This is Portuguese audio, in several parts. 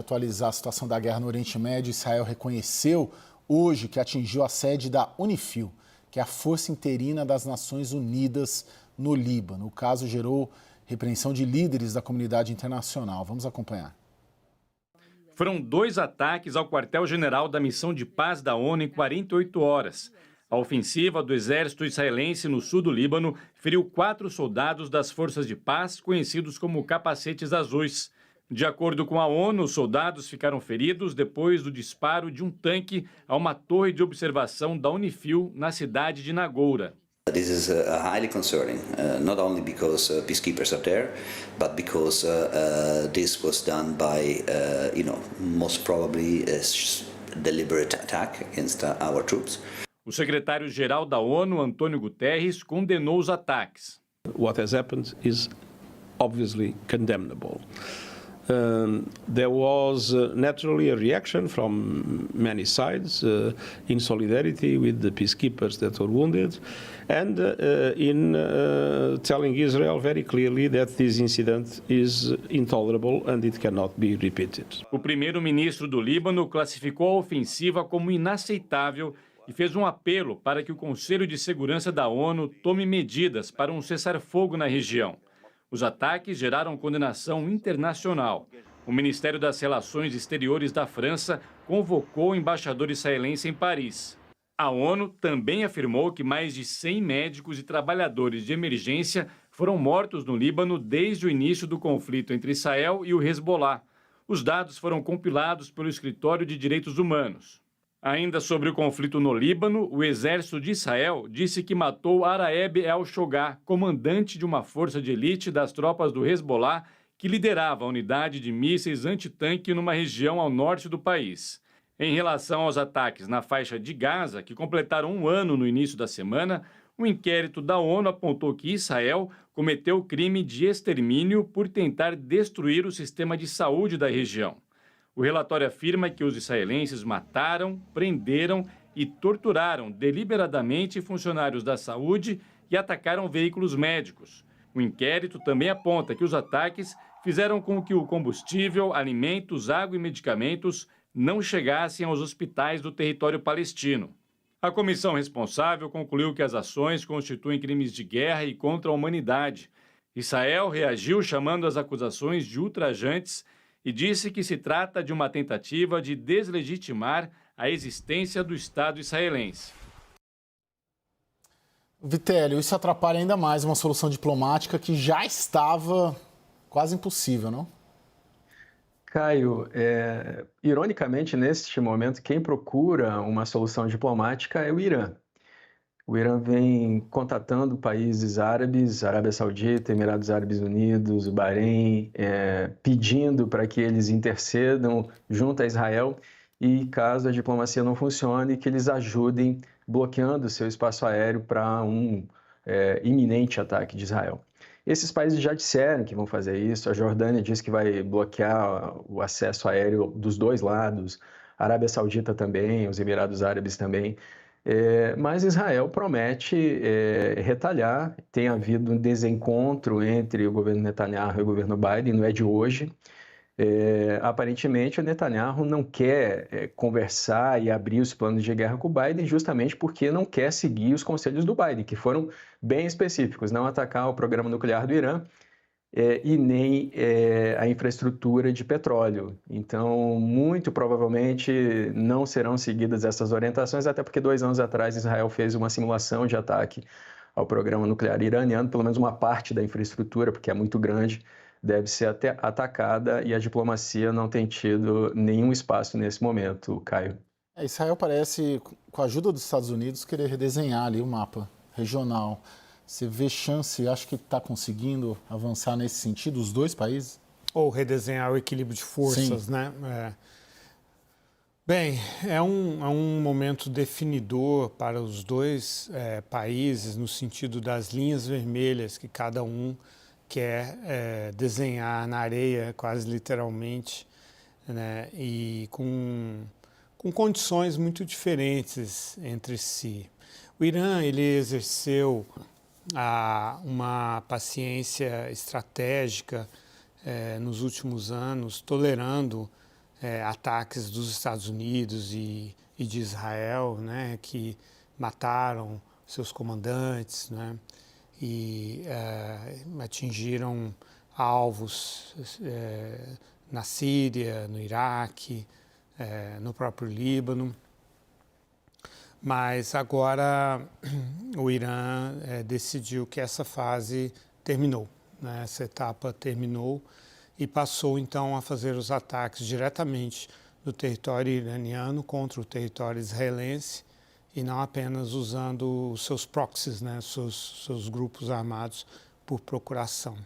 Atualizar a situação da guerra no Oriente Médio, Israel reconheceu hoje que atingiu a sede da UNIFIL, que é a Força Interina das Nações Unidas no Líbano. O caso gerou repreensão de líderes da comunidade internacional. Vamos acompanhar. Foram 2 ataques ao quartel-general da Missão de Paz da ONU em 48 horas. A ofensiva do exército israelense no sul do Líbano feriu 4 soldados das forças de paz, conhecidos como capacetes azuis. De acordo com a ONU, os soldados ficaram feridos depois do disparo de um tanque a uma torre de observação da UNIFIL na cidade de Nagoura. This is highly concerning, not only because peacekeepers are there, but because this was done by, most probably a deliberate attack against our troops. O secretário-geral da ONU, Antônio Guterres, condenou os ataques. What has happened is obviously condemnable. There was naturally a reaction from many sides in solidarity with the peacekeepers that were wounded and in telling Israel very clearly that this incident is intolerable and it cannot be repeated. O primeiro-ministro do Líbano classificou a ofensiva como inaceitável e fez um apelo para que o Conselho de Segurança da ONU tome medidas para um cessar-fogo na região. Os ataques geraram condenação internacional. O Ministério das Relações Exteriores da França convocou o embaixador israelense em Paris. A ONU também afirmou que mais de 100 médicos e trabalhadores de emergência foram mortos no Líbano desde o início do conflito entre Israel e o Hezbollah. Os dados foram compilados pelo Escritório de Direitos Humanos. Ainda sobre o conflito no Líbano, o exército de Israel disse que matou Araeb El-Shogah, comandante de uma força de elite das tropas do Hezbollah, que liderava a unidade de mísseis antitanque numa região ao norte do país. Em relação aos ataques na faixa de Gaza, que completaram 1 ano no início da semana, um inquérito da ONU apontou que Israel cometeu crime de extermínio por tentar destruir o sistema de saúde da região. O relatório afirma que os israelenses mataram, prenderam e torturaram deliberadamente funcionários da saúde e atacaram veículos médicos. O inquérito também aponta que os ataques fizeram com que o combustível, alimentos, água e medicamentos não chegassem aos hospitais do território palestino. A comissão responsável concluiu que as ações constituem crimes de guerra e contra a humanidade. Israel reagiu chamando as acusações de ultrajantes e disse que se trata de uma tentativa de deslegitimar a existência do Estado israelense. Vitélio, isso atrapalha ainda mais uma solução diplomática que já estava quase impossível, não? Caio, ironicamente, neste momento, quem procura uma solução diplomática é o Irã. O Irã vem contatando países árabes, Arábia Saudita, Emirados Árabes Unidos, o Bahrein, pedindo para que eles intercedam junto a Israel e, caso a diplomacia não funcione, que eles ajudem bloqueando seu espaço aéreo para um iminente ataque de Israel. Esses países já disseram que vão fazer isso, a Jordânia diz que vai bloquear o acesso aéreo dos 2 lados, a Arábia Saudita também, os Emirados Árabes também. Mas Israel promete retalhar. Tem havido um desencontro entre o governo Netanyahu e o governo Biden, não é de hoje. Aparentemente, o Netanyahu não quer conversar e abrir os planos de guerra com o Biden justamente porque não quer seguir os conselhos do Biden, que foram bem específicos, não atacar o programa nuclear do Irã e nem a infraestrutura de petróleo. Então, muito provavelmente não serão seguidas essas orientações, até porque 2 anos atrás Israel fez uma simulação de ataque ao programa nuclear iraniano, pelo menos uma parte da infraestrutura, porque é muito grande, deve ser até atacada e a diplomacia não tem tido nenhum espaço nesse momento, Caio. Israel parece, com a ajuda dos Estados Unidos, querer redesenhar ali o mapa regional. Você vê chance, acha que está conseguindo avançar nesse sentido, os 2 países? Ou redesenhar o equilíbrio de forças, Sim. né? Bem, é um momento definidor para os 2 países, no sentido das linhas vermelhas que cada um quer desenhar na areia, quase literalmente, né? E com condições muito diferentes entre si. O Irã, ele exerceu uma paciência estratégica nos últimos anos, tolerando ataques dos Estados Unidos e de Israel, né, que mataram seus comandantes, né, e atingiram alvos na Síria, no Iraque, no próprio Líbano. Mas agora o Irã decidiu que essa fase terminou, né? Essa etapa terminou e passou então a fazer os ataques diretamente do território iraniano contra o território israelense e não apenas usando os seus proxies, né? seus grupos armados por procuração.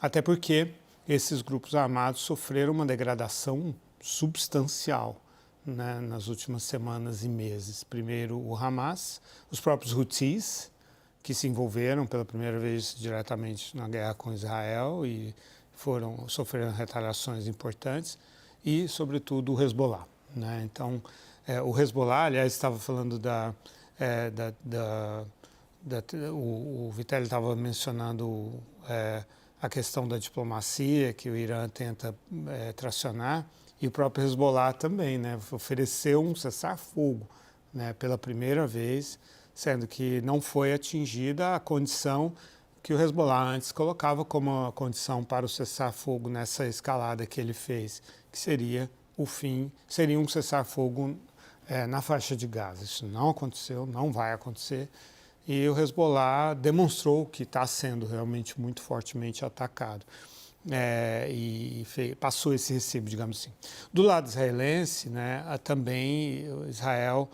Até porque esses grupos armados sofreram uma degradação substancial, né, nas últimas semanas e meses. Primeiro o Hamas, os próprios Houthis, que se envolveram pela primeira vez diretamente na guerra com Israel e sofreram retaliações importantes, e, sobretudo, o Hezbollah, né? Então, o Hezbollah, aliás, estava falando o Vitelli estava mencionando a questão da diplomacia que o Irã tenta tracionar, e o próprio Hezbollah também, né, ofereceu um cessar-fogo, né, pela primeira vez, sendo que não foi atingida a condição que o Hezbollah antes colocava como a condição para o cessar-fogo nessa escalada que ele fez, que seria seria um cessar-fogo na faixa de Gaza. Isso não aconteceu, não vai acontecer, e o Hezbollah demonstrou que está sendo realmente muito fortemente atacado. Passou esse recibo, digamos assim. Do lado israelense, né, também Israel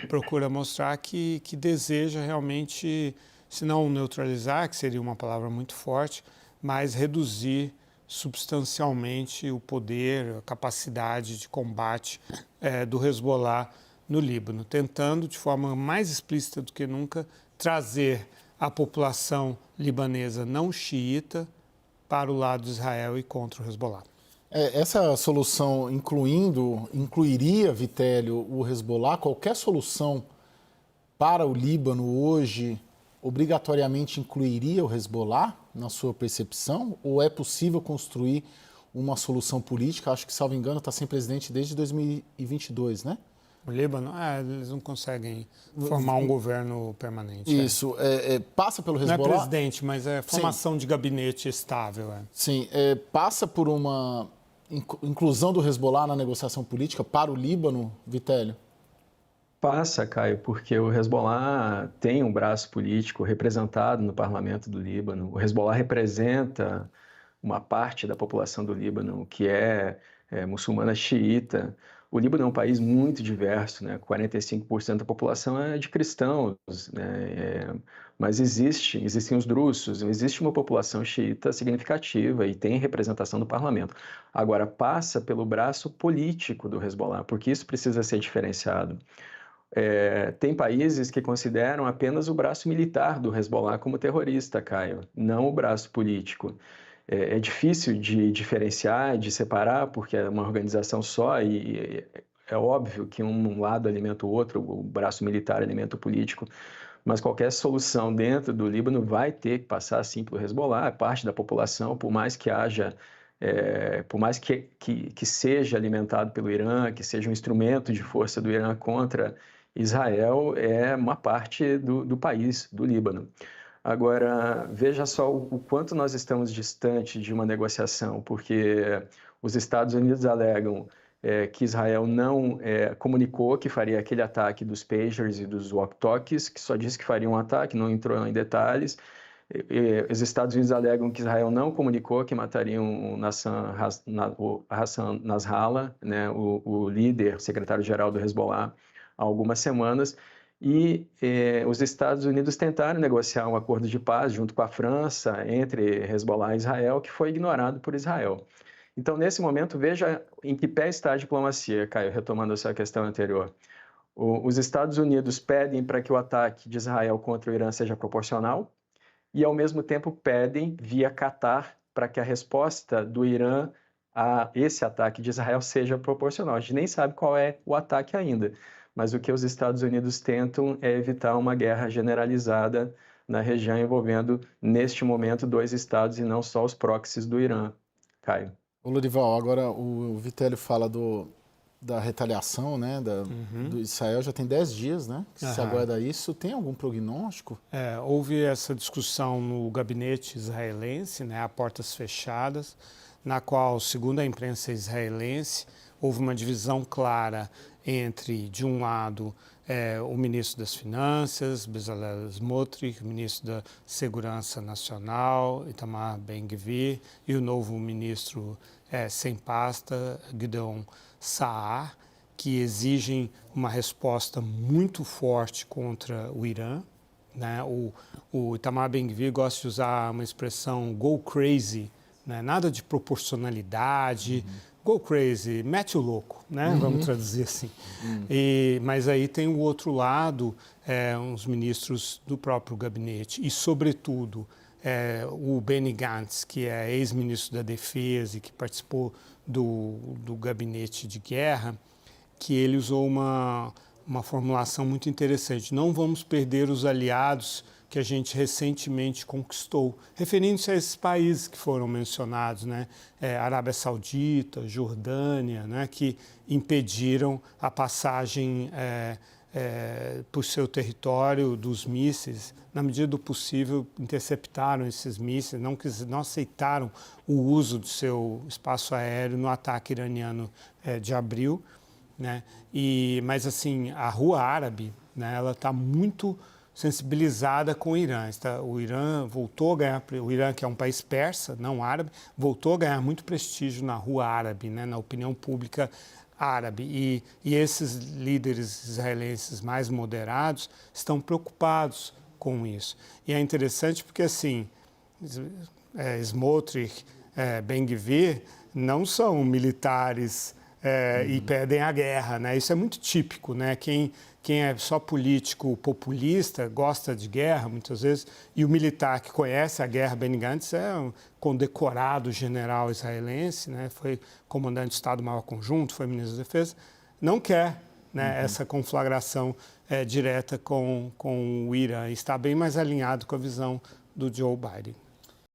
procura mostrar que deseja realmente, se não neutralizar, que seria uma palavra muito forte, mas reduzir substancialmente o poder, a capacidade de combate do Hezbollah no Líbano, tentando de forma mais explícita do que nunca trazer a população libanesa não xiita para o lado de Israel e contra o Hezbollah. Essa solução incluiria, Vitélio, o Hezbollah? Qualquer solução para o Líbano hoje obrigatoriamente incluiria o Hezbollah, na sua percepção? Ou é possível construir uma solução política? Acho que, salvo engano, está sem presidente desde 2022, né? O Líbano, eles não conseguem formar um governo permanente. Isso, passa pelo Hezbollah? Não é presidente, mas é formação de gabinete estável. Sim, passa por uma inclusão do Hezbollah na negociação política para o Líbano, Vitélio? Passa, Caio, porque o Hezbollah tem um braço político representado no parlamento do Líbano. O Hezbollah representa uma parte da população do Líbano que é muçulmana xiita. O Líbano é um país muito diverso, né? 45% da população é de cristãos, né? Mas existem os drussos, existe uma população xiita significativa e tem representação no parlamento. Agora, passa pelo braço político do Hezbollah, porque isso precisa ser diferenciado. Tem países que consideram apenas o braço militar do Hezbollah como terrorista, Caio, não o braço político. É difícil de diferenciar, de separar, porque é uma organização só e é óbvio que um lado alimenta o outro, o braço militar alimenta o político, mas qualquer solução dentro do Líbano vai ter que passar, sim, pelo Hezbollah, parte da população, por mais que haja, por mais que seja alimentado pelo Irã, que seja um instrumento de força do Irã contra Israel, é uma parte do país, do Líbano. Agora, veja só o quanto nós estamos distante de uma negociação, porque os Estados Unidos alegam que Israel não comunicou que faria aquele ataque dos pagers e dos walkie-talkies, que só disse que faria um ataque, não entrou em detalhes. Os Estados Unidos alegam que Israel não comunicou que matariam o Hassan Nasrallah, né, o líder, secretário-geral do Hezbollah, há algumas semanas. E os Estados Unidos tentaram negociar um acordo de paz junto com a França entre Hezbollah e Israel, que foi ignorado por Israel. Então, nesse momento, veja em que pé está a diplomacia, Caio, retomando a sua questão anterior. Os Estados Unidos pedem para que o ataque de Israel contra o Irã seja proporcional e, ao mesmo tempo, pedem, via Catar, para que a resposta do Irã a esse ataque de Israel seja proporcional. A gente nem sabe qual é o ataque ainda. Mas o que os Estados Unidos tentam é evitar uma guerra generalizada na região envolvendo, neste momento, 2 estados e não só os proxies do Irã. Caio. Ô, Lorival, agora o Vitélio fala da retaliação, né, do Israel, já tem 10 dias, né, que se aguarda isso. Tem algum prognóstico? Houve essa discussão no gabinete israelense, né, a portas fechadas, na qual, segundo a imprensa israelense, houve uma divisão clara entre, de um lado, o ministro das Finanças, Bezalel Smotrich, o ministro da Segurança Nacional, Itamar Ben-Gvir, e o novo ministro sem pasta, Gideon Saar, que exigem uma resposta muito forte contra o Irã. Né? O Itamar Ben-Gvir gosta de usar uma expressão go crazy, né? Nada de proporcionalidade, go crazy, mete o louco, né? Vamos traduzir assim. Mas aí tem o outro lado, uns ministros do próprio gabinete e, sobretudo, o Benny Gantz, que é ex-ministro da Defesa e que participou do gabinete de guerra, que ele usou uma formulação muito interessante. Não vamos perder os aliados que a gente recentemente conquistou, referindo-se a esses países que foram mencionados, né? Arábia Saudita, Jordânia, né? Que impediram a passagem por seu território dos mísseis. Na medida do possível, interceptaram esses mísseis, não aceitaram o uso do seu espaço aéreo no ataque iraniano de abril. Né? Mas, assim, a rua árabe, né, ela está muito sensibilizada com o Irã. O Irã voltou a ganhar, o Irã, que é um país persa, não árabe, voltou a ganhar muito prestígio na rua árabe, né, na opinião pública árabe. E esses líderes israelenses mais moderados estão preocupados com isso. E é interessante porque, assim, Smotrich, Ben-Gvir não são militares e pedem a guerra, né? Isso é muito típico, né? Quem é só político populista gosta de guerra, muitas vezes, e o militar que conhece a guerra, Benny Gantz, é um condecorado general israelense, né? Foi comandante do Estado-Maior Conjunto, foi ministro da Defesa, não quer, né, essa conflagração direta com o Irã, está bem mais alinhado com a visão do Joe Biden.